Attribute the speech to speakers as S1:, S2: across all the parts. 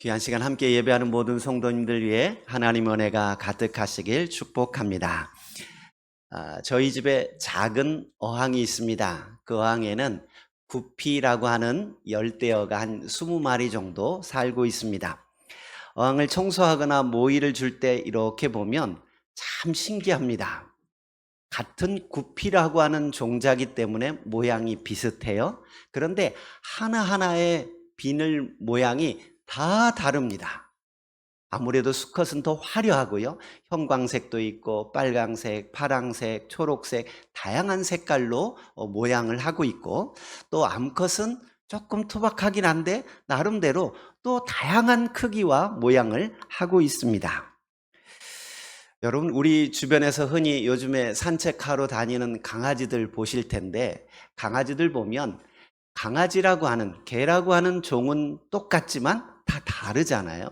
S1: 귀한 시간 함께 예배하는 모든 성도님들 위해 하나님 은혜가 가득하시길 축복합니다. 저희 집에 작은 어항이 있습니다. 그 어항에는 구피라고 하는 열대어가 한 20마리 정도 살고 있습니다. 어항을 청소하거나 모이를 줄 때 이렇게 보면 참 신기합니다. 같은 구피라고 하는 종자기 때문에 모양이 비슷해요. 그런데 하나하나의 비늘 모양이 다 다릅니다. 아무래도 수컷은 더 화려하고요. 형광색도 있고 빨강색, 파랑색, 초록색 다양한 색깔로 모양을 하고 있고, 또 암컷은 조금 투박하긴 한데 나름대로 또 다양한 크기와 모양을 하고 있습니다. 여러분, 우리 주변에서 흔히 요즘에 산책하러 다니는 강아지들 보실 텐데, 강아지들 보면 강아지라고 하는, 개라고 하는 종은 똑같지만 다 다르잖아요.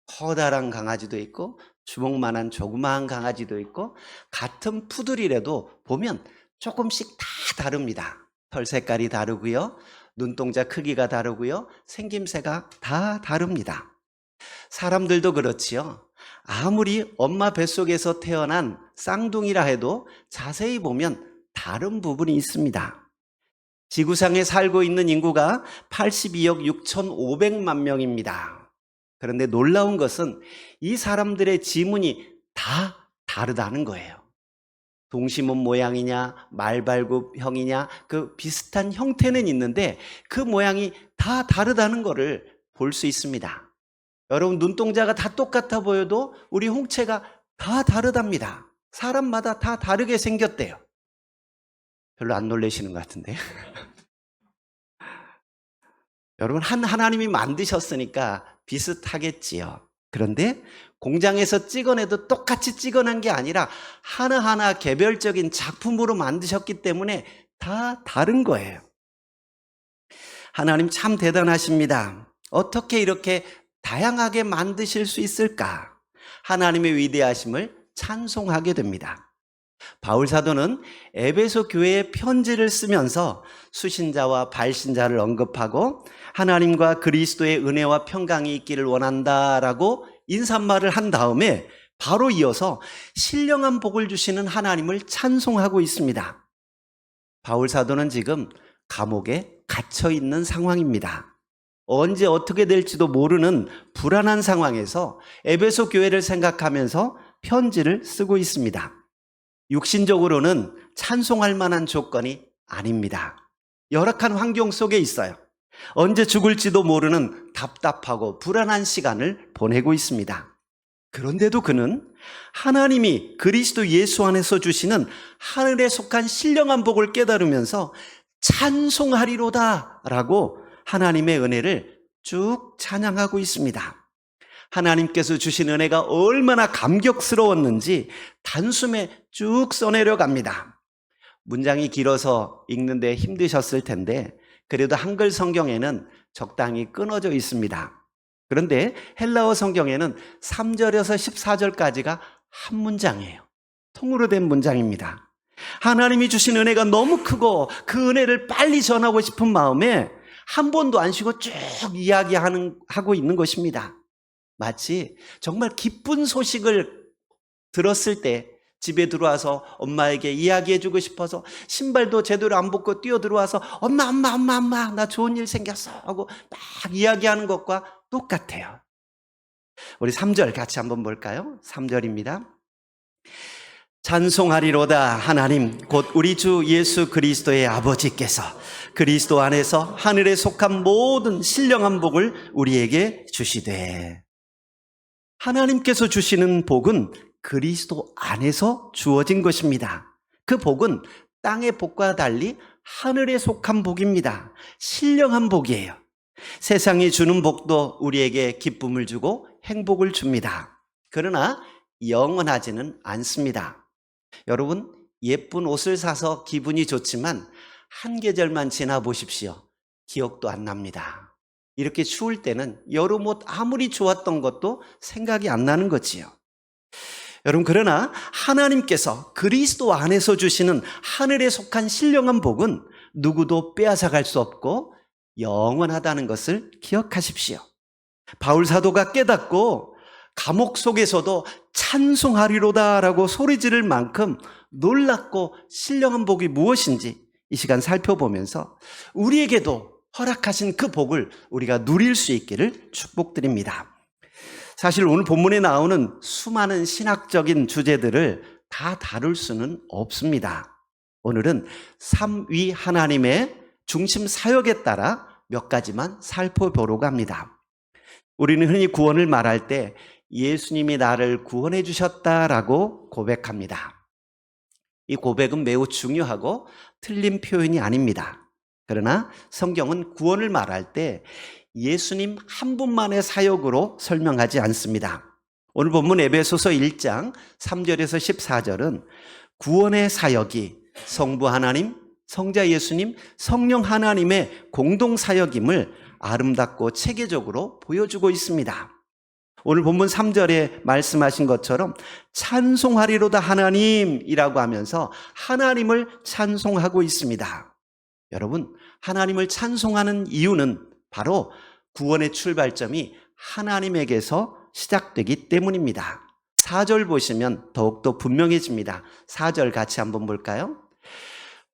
S1: 커다란 강아지도 있고 주먹만한 조그마한 강아지도 있고, 같은 푸들이라도 보면 조금씩 다 다릅니다. 털 색깔이 다르고요, 눈동자 크기가 다르고요, 생김새가 다 다릅니다. 사람들도 그렇지요. 아무리 엄마 뱃속에서 태어난 쌍둥이라 해도 자세히 보면 다른 부분이 있습니다. 지구상에 살고 있는 인구가 82억 6,500만 명입니다. 그런데 놀라운 것은 이 사람들의 지문이 다 다르다는 거예요. 동심원 모양이냐, 말발굽형이냐, 그 비슷한 형태는 있는데 그 모양이 다 다르다는 것을 볼 수 있습니다. 여러분, 눈동자가 다 똑같아 보여도 우리 홍채가 다 다르답니다. 사람마다 다 다르게 생겼대요. 별로 안 놀라시는 것 같은데. 여러분, 하나님이 만드셨으니까 비슷하겠지요. 그런데 공장에서 찍어내도 똑같이 찍어낸 게 아니라 하나하나 개별적인 작품으로 만드셨기 때문에 다 다른 거예요. 하나님 참 대단하십니다. 어떻게 이렇게 다양하게 만드실 수 있을까? 하나님의 위대하심을 찬송하게 됩니다. 바울 사도는 에베소 교회에 편지를 쓰면서 수신자와 발신자를 언급하고 하나님과 그리스도의 은혜와 평강이 있기를 원한다라고 인사말을 한 다음에 바로 이어서 신령한 복을 주시는 하나님을 찬송하고 있습니다. 바울 사도는 지금 감옥에 갇혀 있는 상황입니다. 언제 어떻게 될지도 모르는 불안한 상황에서 에베소 교회를 생각하면서 편지를 쓰고 있습니다. 육신적으로는 찬송할 만한 조건이 아닙니다. 열악한 환경 속에 있어요. 언제 죽을지도 모르는 답답하고 불안한 시간을 보내고 있습니다. 그런데도 그는 하나님이 그리스도 예수 안에서 주시는 하늘에 속한 신령한 복을 깨달으면서 찬송하리로다 라고 하나님의 은혜를 쭉 찬양하고 있습니다. 하나님께서 주신 은혜가 얼마나 감격스러웠는지 단숨에 쭉 써내려 갑니다. 문장이 길어서 읽는데 힘드셨을 텐데 그래도 한글 성경에는 적당히 끊어져 있습니다. 그런데 헬라어 성경에는 3절에서 14절까지가 한 문장이에요. 통으로 된 문장입니다. 하나님이 주신 은혜가 너무 크고 그 은혜를 빨리 전하고 싶은 마음에 한 번도 안 쉬고 쭉 이야기하고 있는 것입니다. 마치 정말 기쁜 소식을 들었을 때 집에 들어와서 엄마에게 이야기해주고 싶어서 신발도 제대로 안 벗고 뛰어 들어와서 엄마 나 좋은 일 생겼어 하고 막 이야기하는 것과 똑같아요. 우리 3절 같이 한번 볼까요? 3절입니다. 찬송하리로다 하나님 곧 우리 주 예수 그리스도의 아버지께서 그리스도 안에서 하늘에 속한 모든 신령한 복을 우리에게 주시되, 하나님께서 주시는 복은 그리스도 안에서 주어진 것입니다. 그 복은 땅의 복과 달리 하늘에 속한 복입니다. 신령한 복이에요. 세상이 주는 복도 우리에게 기쁨을 주고 행복을 줍니다. 그러나 영원하지는 않습니다. 여러분, 예쁜 옷을 사서 기분이 좋지만 한 계절만 지나 보십시오. 기억도 안 납니다. 이렇게 추울 때는 여름 옷 아무리 좋았던 것도 생각이 안 나는 거지요. 여러분, 그러나 하나님께서 그리스도 안에서 주시는 하늘에 속한 신령한 복은 누구도 빼앗아갈 수 없고 영원하다는 것을 기억하십시오. 바울 사도가 깨닫고 감옥 속에서도 찬송하리로다라고 소리 지를 만큼 놀랍고 신령한 복이 무엇인지 이 시간 살펴보면서 우리에게도 허락하신 그 복을 우리가 누릴 수 있기를 축복드립니다. 사실 오늘 본문에 나오는 수많은 신학적인 주제들을 다 다룰 수는 없습니다. 오늘은 삼위 하나님의 중심 사역에 따라 몇 가지만 살펴보려고 합니다. 우리는 흔히 구원을 말할 때 예수님이 나를 구원해 주셨다라고 고백합니다. 이 고백은 매우 중요하고 틀린 표현이 아닙니다. 그러나 성경은 구원을 말할 때 예수님 한 분만의 사역으로 설명하지 않습니다. 오늘 본문 에베소서 1장 3절에서 14절은 구원의 사역이 성부 하나님, 성자 예수님, 성령 하나님의 공동 사역임을 아름답고 체계적으로 보여주고 있습니다. 오늘 본문 3절에 말씀하신 것처럼 찬송하리로다 하나님이라고 하면서 하나님을 찬송하고 있습니다. 여러분, 하나님을 찬송하는 이유는 바로 구원의 출발점이 하나님에게서 시작되기 때문입니다. 4절 보시면 더욱더 분명해집니다. 4절 같이 한번 볼까요?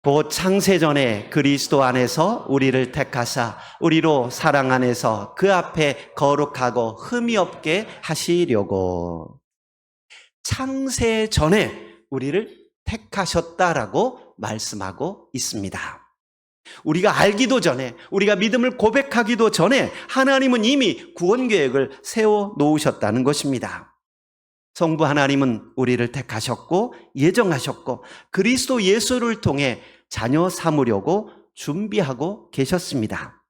S1: 곧 창세전에 그리스도 안에서 우리를 택하사 우리로 사랑 안에서 그 앞에 거룩하고 흠이 없게 하시려고. 창세전에 우리를 택하셨다라고 말씀하고 있습니다. 우리가 알기도 전에, 우리가 믿음을 고백하기도 전에 하나님은 이미 구원 계획을 세워 놓으셨다는 것입니다. 성부 하나님은 우리를 택하셨고 예정하셨고 그리스도 예수를 통해 자녀 삼으려고 준비하고 계셨습니다.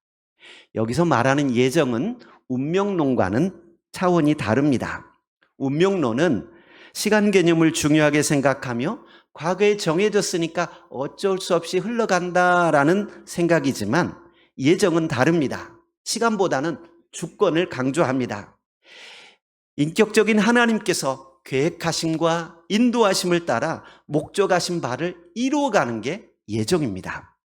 S1: 여기서 말하는 예정은 운명론과는 차원이 다릅니다. 운명론은 시간 개념을 중요하게 생각하며 과거에 정해졌으니까 어쩔 수 없이 흘러간다라는 생각이지만 예정은 다릅니다. 시간보다는 주권을 강조합니다. 인격적인 하나님께서 계획하심과 인도하심을 따라 목적하신 바를 이루어가는 게 예정입니다.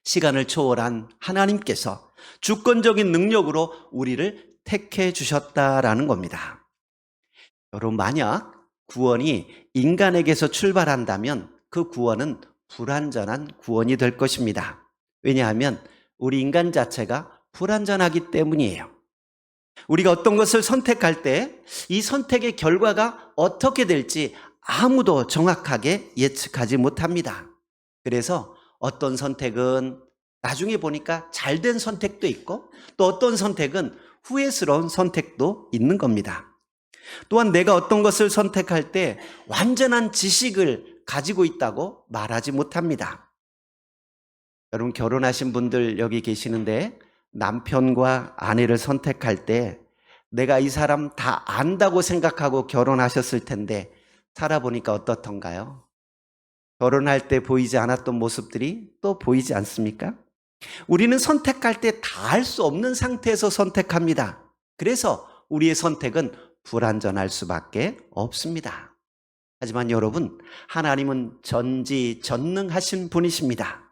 S1: 시간을 초월한 하나님께서 주권적인 능력으로 우리를 택해 주셨다라는 겁니다. 여러분, 만약 구원이 인간에게서 출발한다면 그 구원은 불완전한 구원이 될 것입니다. 왜냐하면 우리 인간 자체가 불완전하기 때문이에요. 우리가 어떤 것을 선택할 때 이 선택의 결과가 어떻게 될지 아무도 정확하게 예측하지 못합니다. 그래서 어떤 선택은 나중에 보니까 잘된 선택도 있고 또 어떤 선택은 후회스러운 선택도 있는 겁니다. 또한 내가 어떤 것을 선택할 때 완전한 지식을 가지고 있다고 말하지 못합니다. 여러분, 결혼하신 분들 여기 계시는데 남편과 아내를 선택할 때 내가 이 사람 다 안다고 생각하고 결혼하셨을 텐데 살아보니까 어떻던가요? 결혼할 때 보이지 않았던 모습들이 또 보이지 않습니까? 우리는 선택할 때 다 알 수 없는 상태에서 선택합니다. 그래서 우리의 선택은 불완전할 수밖에 없습니다. 하지만 여러분, 하나님은 전지전능하신 분이십니다.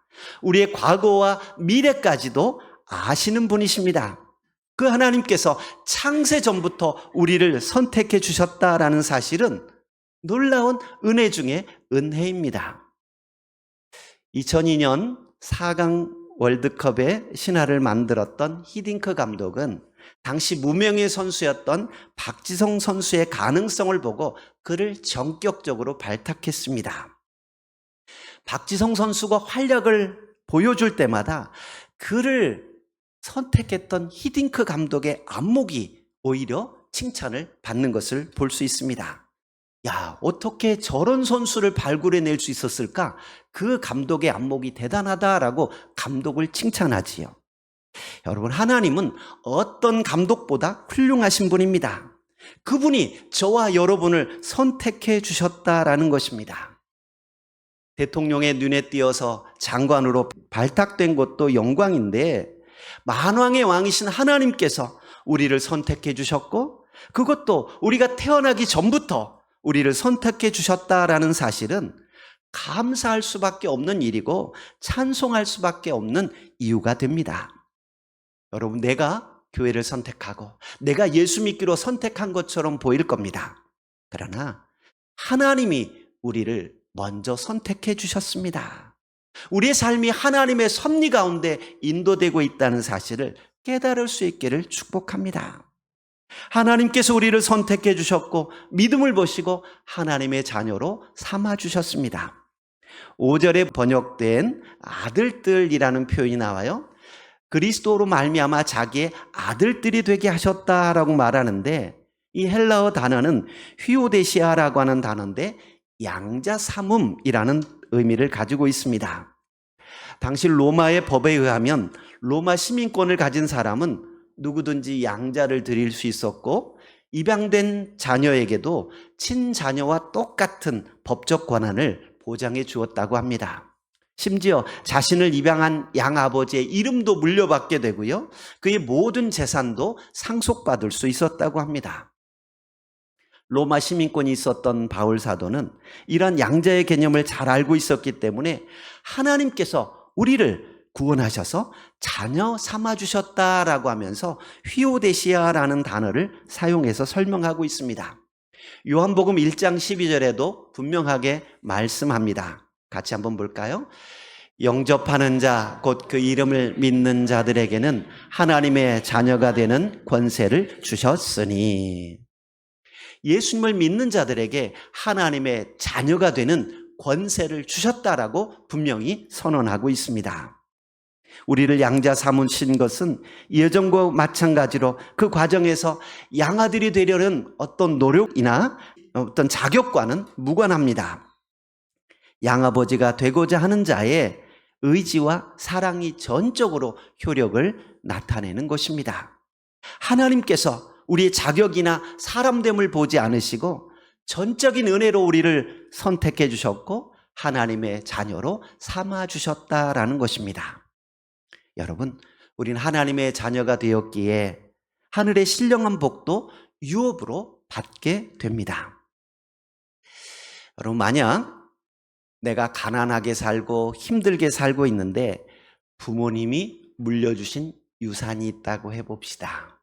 S1: 우리의 과거와 미래까지도 아시는 분이십니다. 그 하나님께서 창세 전부터 우리를 선택해 주셨다라는 사실은 놀라운 은혜 중에 은혜입니다. 2002년 4강 월드컵의 신화를 만들었던 히딩크 감독은 당시 무명의 선수였던 박지성 선수의 가능성을 보고 그를 전격적으로 발탁했습니다. 박지성 선수가 활약을 보여줄 때마다 그를 선택했던 히딩크 감독의 안목이 오히려 칭찬을 받는 것을 볼 수 있습니다. 야, 어떻게 저런 선수를 발굴해낼 수 있었을까? 그 감독의 안목이 대단하다라고 감독을 칭찬하지요. 여러분, 하나님은 어떤 감독보다 훌륭하신 분입니다. 그분이 저와 여러분을 선택해 주셨다라는 것입니다. 대통령의 눈에 띄어서 장관으로 발탁된 것도 영광인데 만왕의 왕이신 하나님께서 우리를 선택해 주셨고 그것도 우리가 태어나기 전부터 우리를 선택해 주셨다라는 사실은 감사할 수밖에 없는 일이고 찬송할 수밖에 없는 이유가 됩니다. 여러분, 내가 교회를 선택하고 내가 예수 믿기로 선택한 것처럼 보일 겁니다. 그러나 하나님이 우리를 먼저 선택해 주셨습니다. 우리의 삶이 하나님의 섭리 가운데 인도되고 있다는 사실을 깨달을 수 있기를 축복합니다. 하나님께서 우리를 선택해 주셨고 믿음을 보시고 하나님의 자녀로 삼아 주셨습니다. 5절에 번역된 아들들이라는 표현이 나와요. 그리스도로 말미암아 자기의 아들들이 되게 하셨다라고 말하는데, 이 헬라어 단어는 휘오데시아라고 하는 단어인데 양자 삼음이라는 의미를 가지고 있습니다. 당시 로마의 법에 의하면 로마 시민권을 가진 사람은 누구든지 양자를 드릴 수 있었고, 입양된 자녀에게도 친자녀와 똑같은 법적 권한을 보장해 주었다고 합니다. 심지어 자신을 입양한 양아버지의 이름도 물려받게 되고요, 그의 모든 재산도 상속받을 수 있었다고 합니다. 로마 시민권이 있었던 바울 사도는 이러한 양자의 개념을 잘 알고 있었기 때문에 하나님께서 우리를 구원하셔서 자녀 삼아주셨다라고 하면서 휘오데시아라는 단어를 사용해서 설명하고 있습니다. 요한복음 1장 12절에도 분명하게 말씀합니다. 같이 한번 볼까요? 영접하는 자, 곧 그 이름을 믿는 자들에게는 하나님의 자녀가 되는 권세를 주셨으니, 예수님을 믿는 자들에게 하나님의 자녀가 되는 권세를 주셨다라고 분명히 선언하고 있습니다. 우리를 양자 삼으신 것은 예전과 마찬가지로 그 과정에서 양아들이 되려는 어떤 노력이나 어떤 자격과는 무관합니다. 양아버지가 되고자 하는 자의 의지와 사랑이 전적으로 효력을 나타내는 것입니다. 하나님께서 우리의 자격이나 사람됨을 보지 않으시고 전적인 은혜로 우리를 선택해 주셨고 하나님의 자녀로 삼아 주셨다라는 것입니다. 여러분, 우리는 하나님의 자녀가 되었기에 하늘의 신령한 복도 유업으로 받게 됩니다. 여러분, 만약 내가 가난하게 살고 힘들게 살고 있는데 부모님이 물려주신 유산이 있다고 해봅시다.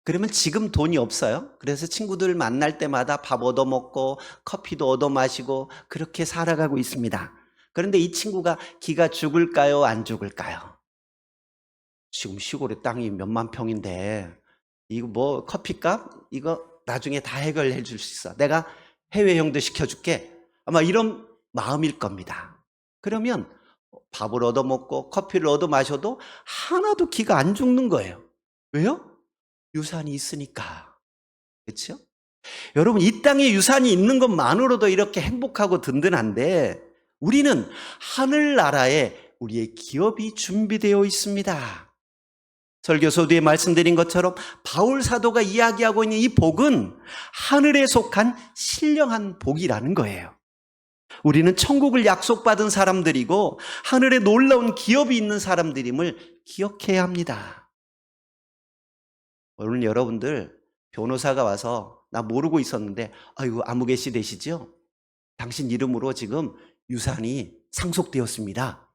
S1: 그러면 지금 돈이 없어요. 그래서 친구들 만날 때마다 밥 얻어먹고 커피도 얻어마시고 그렇게 살아가고 있습니다. 그런데 이 친구가 기가 죽을까요? 안 죽을까요? 지금 시골에 땅이 몇만 평인데 이거 뭐 커피값? 이거 나중에 다 해결해 줄 수 있어. 내가 해외여행도 시켜줄게. 아마 이런 마음일 겁니다. 그러면 밥을 얻어먹고 커피를 얻어마셔도 하나도 기가 안 죽는 거예요. 왜요? 유산이 있으니까. 그렇죠? 여러분, 이 땅에 유산이 있는 것만으로도 이렇게 행복하고 든든한데 우리는 하늘나라에 우리의 기업이 준비되어 있습니다. 설교서 뒤에 말씀드린 것처럼 바울 사도가 이야기하고 있는 이 복은 하늘에 속한 신령한 복이라는 거예요. 우리는 천국을 약속받은 사람들이고 하늘에 놀라운 기업이 있는 사람들임을 기억해야 합니다. 오늘 여러분들 변호사가 와서 나 모르고 있었는데 아이고 아무개씨 되시죠? 당신 이름으로 지금 유산이 상속되었습니다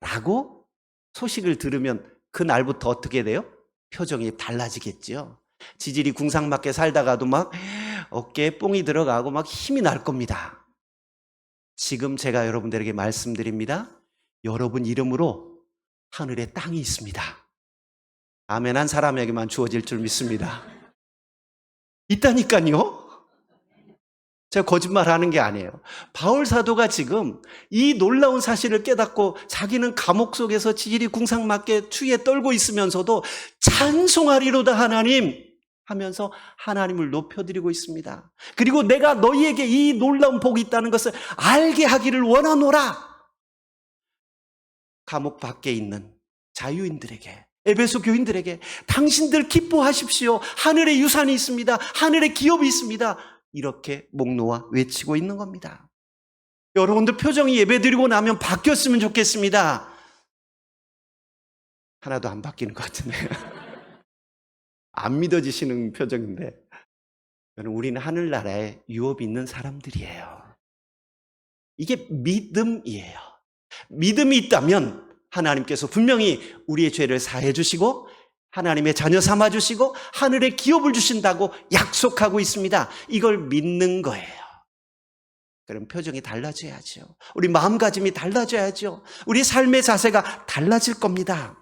S1: 라고 소식을 들으면 그 날부터 어떻게 돼요? 표정이 달라지겠죠. 지질이 궁상맞게 살다가도 막 어깨에 뽕이 들어가고 막 힘이 날 겁니다. 지금 제가 여러분들에게 말씀드립니다. 여러분 이름으로 하늘에 땅이 있습니다. 아멘 한 사람에게만 주어질 줄 믿습니다. 있다니까요. 제가 거짓말하는 게 아니에요. 바울 사도가 지금 이 놀라운 사실을 깨닫고 자기는 감옥 속에서 지질이 궁상맞게 추위에 떨고 있으면서도 찬송하리로다 하나님 하면서 하나님을 높여드리고 있습니다. 그리고 내가 너희에게 이 놀라운 복이 있다는 것을 알게 하기를 원하노라. 감옥 밖에 있는 자유인들에게, 에베소 교인들에게 당신들 기뻐하십시오. 하늘에 유산이 있습니다. 하늘에 기업이 있습니다. 이렇게 목 놓아 외치고 있는 겁니다. 여러분들 표정이 예배드리고 나면 바뀌었으면 좋겠습니다. 하나도 안 바뀌는 것 같은데 안 믿어지시는 표정인데 우리는 하늘나라에 유업이 있는 사람들이에요. 이게 믿음이에요. 믿음이 있다면 하나님께서 분명히 우리의 죄를 사해 주시고 하나님의 자녀 삼아주시고 하늘에 기업을 주신다고 약속하고 있습니다. 이걸 믿는 거예요. 그럼 표정이 달라져야죠. 우리 마음가짐이 달라져야죠. 우리 삶의 자세가 달라질 겁니다.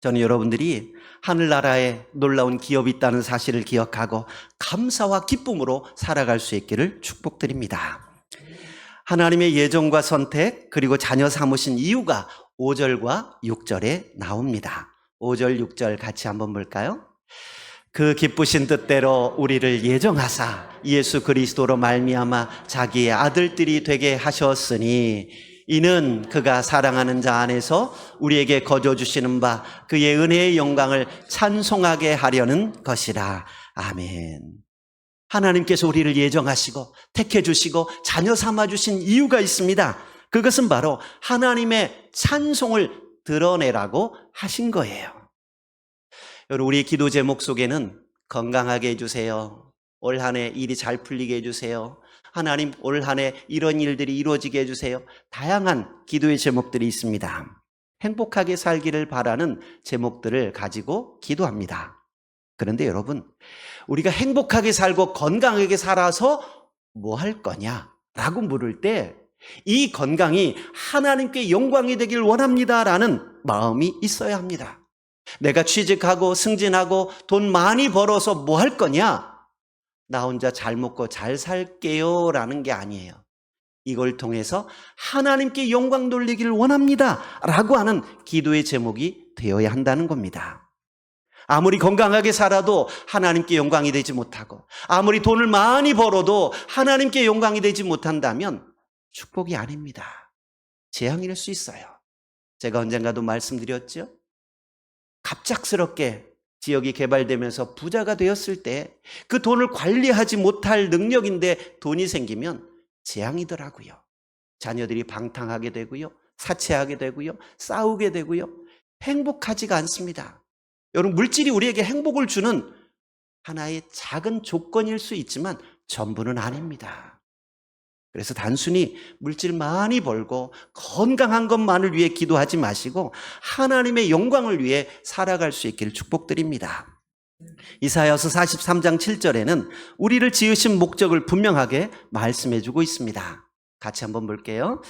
S1: 저는 여러분들이 하늘나라에 놀라운 기업이 있다는 사실을 기억하고 감사와 기쁨으로 살아갈 수 있기를 축복드립니다. 하나님의 예정과 선택 그리고 자녀 삼으신 이유가 5절과 6절에 나옵니다. 5절 6절 같이 한번 볼까요? 그 기쁘신 뜻대로 우리를 예정하사 예수 그리스도로 말미암아 자기의 아들들이 되게 하셨으니 이는 그가 사랑하는 자 안에서 우리에게 거저 주시는 바 그의 은혜의 영광을 찬송하게 하려는 것이라. 아멘. 하나님께서 우리를 예정하시고 택해 주시고 자녀 삼아 주신 이유가 있습니다. 그것은 바로 하나님의 찬송을 드러내라고 하신 거예요. 여러분, 우리 기도 제목 속에는 건강하게 해주세요. 올 한 해 일이 잘 풀리게 해주세요. 하나님, 올 한 해 이런 일들이 이루어지게 해주세요. 다양한 기도의 제목들이 있습니다. 행복하게 살기를 바라는 제목들을 가지고 기도합니다. 그런데 여러분, 우리가 행복하게 살고 건강하게 살아서 뭐 할 거냐라고 물을 때 이 건강이 하나님께 영광이 되길 원합니다라는 마음이 있어야 합니다. 내가 취직하고 승진하고 돈 많이 벌어서 뭐 할 거냐? 나 혼자 잘 먹고 잘 살게요 라는 게 아니에요. 이걸 통해서 하나님께 영광 돌리기를 원합니다 라고 하는 기도의 제목이 되어야 한다는 겁니다. 아무리 건강하게 살아도 하나님께 영광이 되지 못하고 아무리 돈을 많이 벌어도 하나님께 영광이 되지 못한다면 축복이 아닙니다. 재앙일 수 있어요. 제가 언젠가도 말씀드렸죠. 갑작스럽게 지역이 개발되면서 부자가 되었을 때 그 돈을 관리하지 못할 능력인데 돈이 생기면 재앙이더라고요. 자녀들이 방탕하게 되고요. 사채하게 되고요. 싸우게 되고요. 행복하지가 않습니다. 여러분, 물질이 우리에게 행복을 주는 하나의 작은 조건일 수 있지만 전부는 아닙니다. 그래서 단순히 물질 많이 벌고 건강한 것만을 위해 기도하지 마시고 하나님의 영광을 위해 살아갈 수 있기를 축복드립니다. 이사야서 43장 7절에는 우리를 지으신 목적을 분명하게 말씀해주고 있습니다. 같이 한번 볼게요.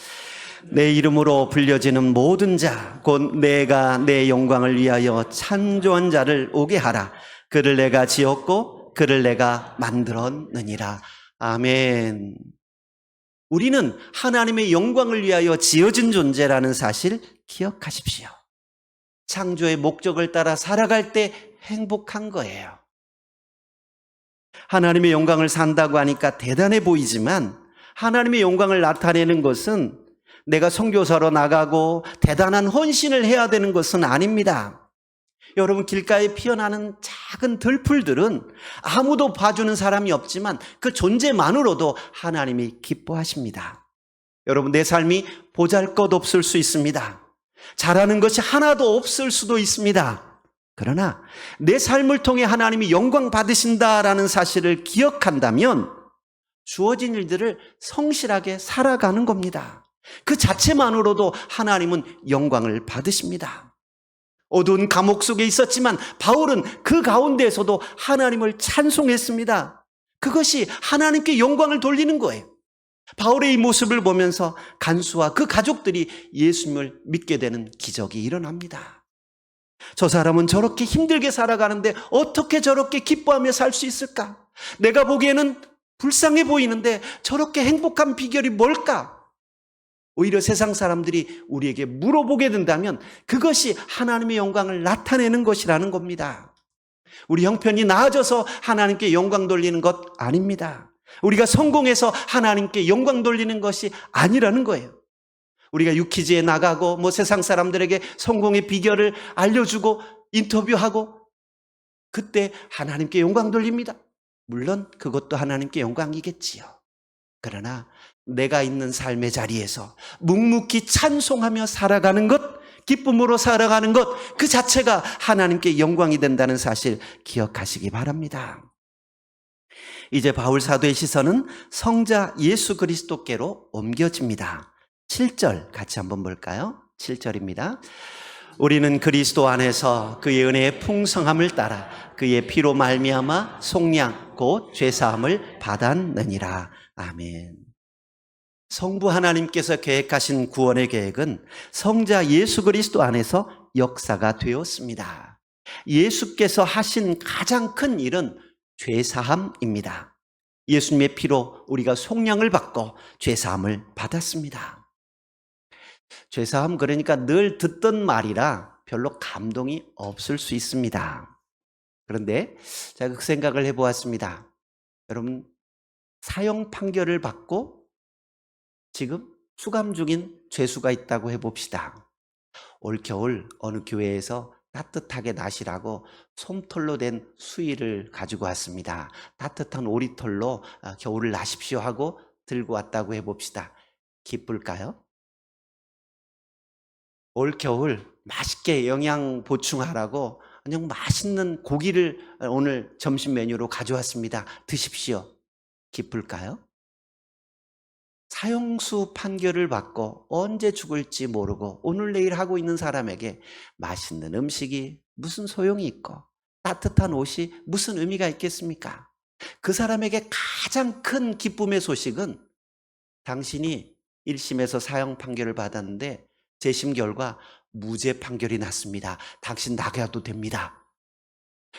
S1: 내 이름으로 불려지는 모든 자, 곧 내가 내 영광을 위하여 찬조한 자를 오게 하라. 그를 내가 지었고 그를 내가 만들었느니라. 아멘. 우리는 하나님의 영광을 위하여 지어진 존재라는 사실 기억하십시오. 창조의 목적을 따라 살아갈 때 행복한 거예요. 하나님의 영광을 산다고 하니까 대단해 보이지만 하나님의 영광을 나타내는 것은 내가 선교사로 나가고 대단한 헌신을 해야 되는 것은 아닙니다. 여러분, 길가에 피어나는 작은 들풀들은 아무도 봐주는 사람이 없지만 그 존재만으로도 하나님이 기뻐하십니다. 여러분, 내 삶이 보잘것없을 수 있습니다. 잘하는 것이 하나도 없을 수도 있습니다. 그러나 내 삶을 통해 하나님이 영광 받으신다라는 사실을 기억한다면 주어진 일들을 성실하게 살아가는 겁니다. 그 자체만으로도 하나님은 영광을 받으십니다. 어두운 감옥 속에 있었지만 바울은 그 가운데에서도 하나님을 찬송했습니다. 그것이 하나님께 영광을 돌리는 거예요. 바울의 이 모습을 보면서 간수와 그 가족들이 예수님을 믿게 되는 기적이 일어납니다. 저 사람은 저렇게 힘들게 살아가는데 어떻게 저렇게 기뻐하며 살 수 있을까? 내가 보기에는 불쌍해 보이는데 저렇게 행복한 비결이 뭘까? 오히려 세상 사람들이 우리에게 물어보게 된다면 그것이 하나님의 영광을 나타내는 것이라는 겁니다. 우리 형편이 나아져서 하나님께 영광 돌리는 것 아닙니다. 우리가 성공해서 하나님께 영광 돌리는 것이 아니라는 거예요. 우리가 유퀴즈에 나가고 세상 사람들에게 성공의 비결을 알려주고 인터뷰하고 그때 하나님께 영광 돌립니다. 물론 그것도 하나님께 영광이겠지요. 그러나 내가 있는 삶의 자리에서 묵묵히 찬송하며 살아가는 것, 기쁨으로 살아가는 것, 그 자체가 하나님께 영광이 된다는 사실 기억하시기 바랍니다. 이제 바울 사도의 시선은 성자 예수 그리스도께로 옮겨집니다. 7절 같이 한번 볼까요? 7절입니다. 우리는 그리스도 안에서 그의 은혜의 풍성함을 따라 그의 피로 말미암아 속량 곧 죄사함을 받았느니라. 아멘. 성부 하나님께서 계획하신 구원의 계획은 성자 예수 그리스도 안에서 역사가 되었습니다. 예수께서 하신 가장 큰 일은 죄사함입니다. 예수님의 피로 우리가 속량을 받고 죄사함을 받았습니다. 죄사함, 그러니까 늘 듣던 말이라 별로 감동이 없을 수 있습니다. 그런데 제가 그 생각을 해보았습니다. 여러분, 사형 판결을 받고 지금 수감 중인 죄수가 있다고 해봅시다. 올겨울 어느 교회에서 따뜻하게 나시라고 솜털로 된 수의를 가지고 왔습니다. 따뜻한 오리털로 겨울을 나십시오 하고 들고 왔다고 해봅시다. 기쁠까요? 올겨울 맛있게 영양 보충하라고 그냥 맛있는 고기를 오늘 점심 메뉴로 가져왔습니다. 드십시오. 기쁠까요? 사형수 판결을 받고 언제 죽을지 모르고 오늘 내일 하고 있는 사람에게 맛있는 음식이 무슨 소용이 있고 따뜻한 옷이 무슨 의미가 있겠습니까? 그 사람에게 가장 큰 기쁨의 소식은 당신이 1심에서 사형 판결을 받았는데 재심 결과 무죄 판결이 났습니다. 당신 나가도 됩니다.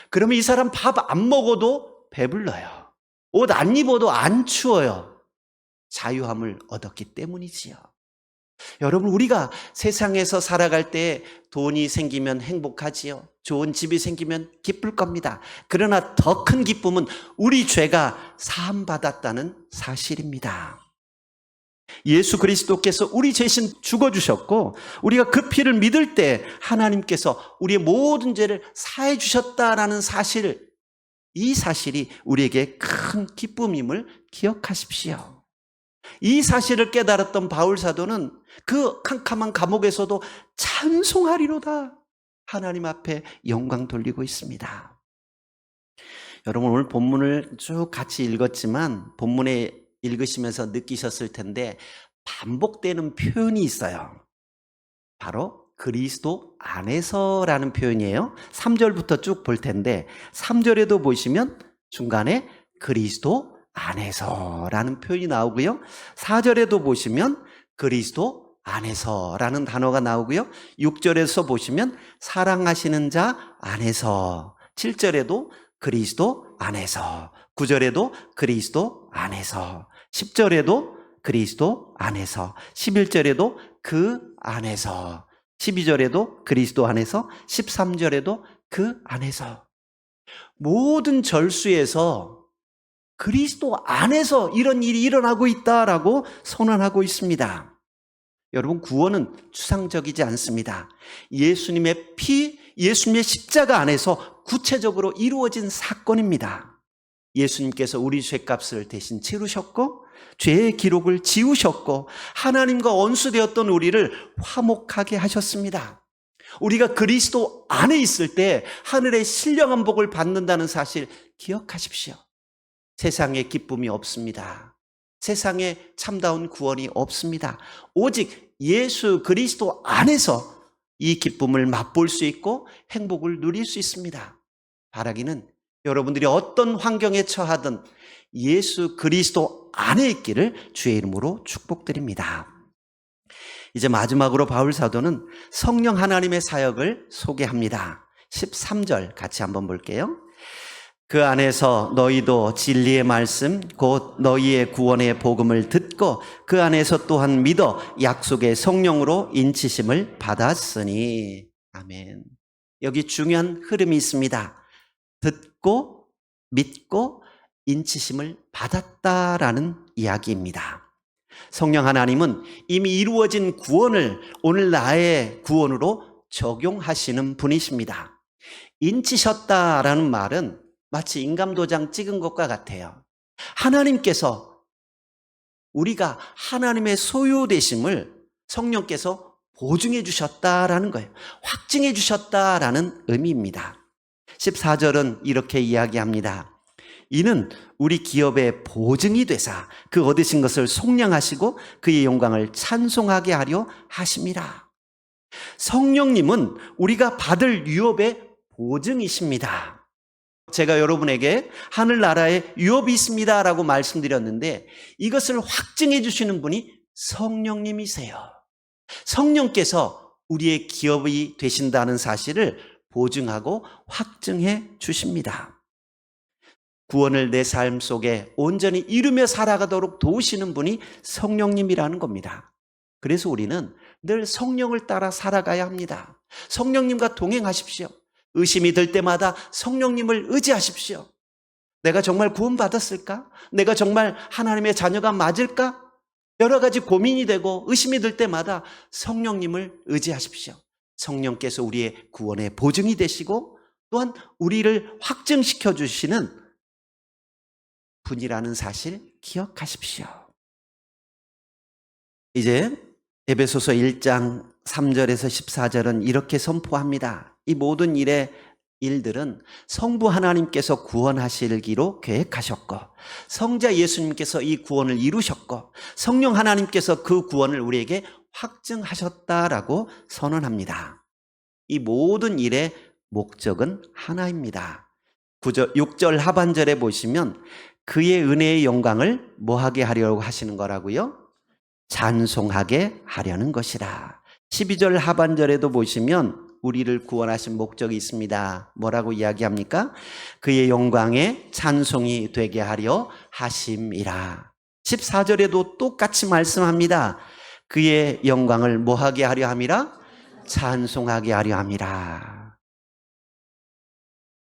S1: 그러면 이 사람 밥 안 먹어도 배불러요. 옷 안 입어도 안 추워요. 자유함을 얻었기 때문이지요. 여러분, 우리가 세상에서 살아갈 때 돈이 생기면 행복하지요. 좋은 집이 생기면 기쁠 겁니다. 그러나 더 큰 기쁨은 우리 죄가 사함받았다는 사실입니다. 예수 그리스도께서 우리 대신 죽어주셨고 우리가 그 피를 믿을 때 하나님께서 우리의 모든 죄를 사해 주셨다라는 사실, 이 사실이 우리에게 큰 기쁨임을 기억하십시오. 이 사실을 깨달았던 바울 사도는 그 캄캄한 감옥에서도 찬송하리로다 하나님 앞에 영광 돌리고 있습니다. 여러분, 오늘 본문을 쭉 같이 읽었지만 본문에 읽으시면서 느끼셨을 텐데 반복되는 표현이 있어요. 바로 그리스도 안에서라는 표현이에요. 3절부터 쭉 볼 텐데 3절에도 보시면 중간에 그리스도 안에서라는 표현이 나오고요. 4절에도 보시면 그리스도 안에서라는 단어가 나오고요. 6절에서 보시면 사랑하시는 자 안에서, 7절에도 그리스도 안에서, 9절에도 그리스도 안에서, 10절에도 그리스도 안에서, 11절에도 그 안에서, 12절에도 그리스도 안에서, 13절에도 그 안에서. 모든 절수에서 그리스도 안에서 이런 일이 일어나고 있다라고 선언하고 있습니다. 여러분, 구원은 추상적이지 않습니다. 예수님의 피, 예수님의 십자가 안에서 구체적으로 이루어진 사건입니다. 예수님께서 우리 죄값을 대신 치르셨고 죄의 기록을 지우셨고 하나님과 원수되었던 우리를 화목하게 하셨습니다. 우리가 그리스도 안에 있을 때 하늘의 신령한 복을 받는다는 사실 기억하십시오. 세상에 기쁨이 없습니다. 세상에 참다운 구원이 없습니다. 오직 예수 그리스도 안에서 이 기쁨을 맛볼 수 있고 행복을 누릴 수 있습니다. 바라기는 여러분들이 어떤 환경에 처하든 예수 그리스도 안에 있기를 주의 이름으로 축복드립니다. 이제 마지막으로 바울 사도는 성령 하나님의 사역을 소개합니다. 13절 같이 한번 볼게요. 그 안에서 너희도 진리의 말씀 곧 너희의 구원의 복음을 듣고 그 안에서 또한 믿어 약속의 성령으로 인치심을 받았으니. 아멘. 여기 중요한 흐름이 있습니다. 듣고 믿고 인치심을 받았다라는 이야기입니다. 성령 하나님은 이미 이루어진 구원을 오늘 나의 구원으로 적용하시는 분이십니다. 인치셨다라는 말은 마치 인감도장 찍은 것과 같아요. 하나님께서 우리가 하나님의 소유되심을 성령께서 보증해 주셨다라는 거예요. 확증해 주셨다라는 의미입니다. 14절은 이렇게 이야기합니다. 이는 우리 기업의 보증이 되사 그 얻으신 것을 속량하시고 그의 영광을 찬송하게 하려 하심이라. 성령님은 우리가 받을 유업의 보증이십니다. 제가 여러분에게 하늘나라에 유업이 있습니다 라고 말씀드렸는데 이것을 확증해 주시는 분이 성령님이세요. 성령께서 우리의 기업이 되신다는 사실을 보증하고 확증해 주십니다. 구원을 내 삶 속에 온전히 이루며 살아가도록 도우시는 분이 성령님이라는 겁니다. 그래서 우리는 늘 성령을 따라 살아가야 합니다. 성령님과 동행하십시오. 의심이 들 때마다 성령님을 의지하십시오. 내가 정말 구원받았을까? 내가 정말 하나님의 자녀가 맞을까? 여러 가지 고민이 되고 의심이 들 때마다 성령님을 의지하십시오. 성령께서 우리의 구원의 보증이 되시고 또한 우리를 확증시켜 주시는 분이라는 사실 기억하십시오. 이제 에베소서 1장 3절에서 14절은 이렇게 선포합니다. 이 모든 일들은 성부 하나님께서 구원하시기로 계획하셨고 성자 예수님께서 이 구원을 이루셨고 성령 하나님께서 그 구원을 우리에게 확증하셨다라고 선언합니다. 이 모든 일의 목적은 하나입니다. 6절 하반절에 보시면 그의 은혜의 영광을 뭐하게 하려고 하시는 거라고요? 찬송하게 하려는 것이라. 12절 하반절에도 보시면 우리를 구원하신 목적이 있습니다. 뭐라고 이야기합니까? 그의 영광에 찬송이 되게 하려 하심이라. 14절에도 똑같이 말씀합니다. 그의 영광을 뭐하게 하려 함이라? 찬송하게 하려 함이라.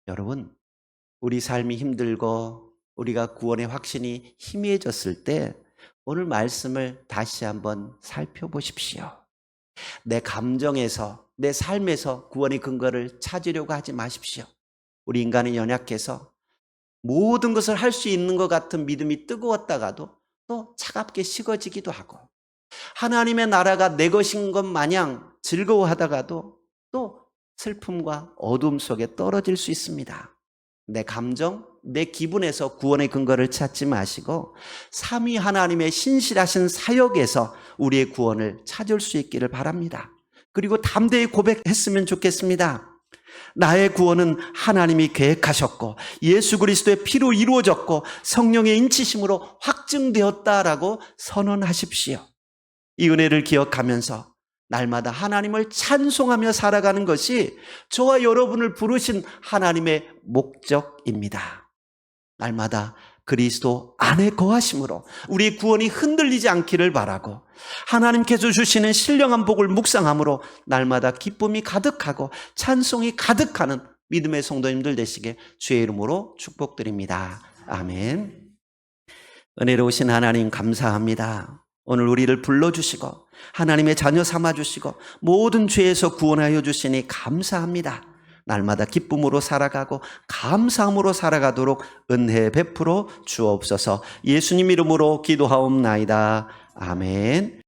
S1: 여러분, 우리 삶이 힘들고 우리가 구원의 확신이 희미해졌을 때 오늘 말씀을 다시 한번 살펴보십시오. 내 감정에서, 내 삶에서 구원의 근거를 찾으려고 하지 마십시오. 우리 인간은 연약해서 모든 것을 할 수 있는 것 같은 믿음이 뜨거웠다가도 또 차갑게 식어지기도 하고 하나님의 나라가 내 것인 것 마냥 즐거워하다가도 또 슬픔과 어둠 속에 떨어질 수 있습니다. 내 감정, 내 기분에서 구원의 근거를 찾지 마시고 삼위 하나님의 신실하신 사역에서 우리의 구원을 찾을 수 있기를 바랍니다. 그리고 담대히 고백했으면 좋겠습니다. 나의 구원은 하나님이 계획하셨고 예수 그리스도의 피로 이루어졌고 성령의 인치심으로 확증되었다라고 선언하십시오. 이 은혜를 기억하면서 날마다 하나님을 찬송하며 살아가는 것이 저와 여러분을 부르신 하나님의 목적입니다. 날마다 그리스도 안에 거하심으로 우리 구원이 흔들리지 않기를 바라고 하나님께서 주시는 신령한 복을 묵상함으로 날마다 기쁨이 가득하고 찬송이 가득하는 믿음의 성도님들 되시게 주의 이름으로 축복드립니다. 아멘. 은혜로우신 하나님 감사합니다. 오늘 우리를 불러주시고 하나님의 자녀 삼아주시고 모든 죄에서 구원하여 주시니 감사합니다. 날마다 기쁨으로 살아가고 감사함으로 살아가도록 은혜 베풀어 주옵소서. 예수님 이름으로 기도하옵나이다. 아멘.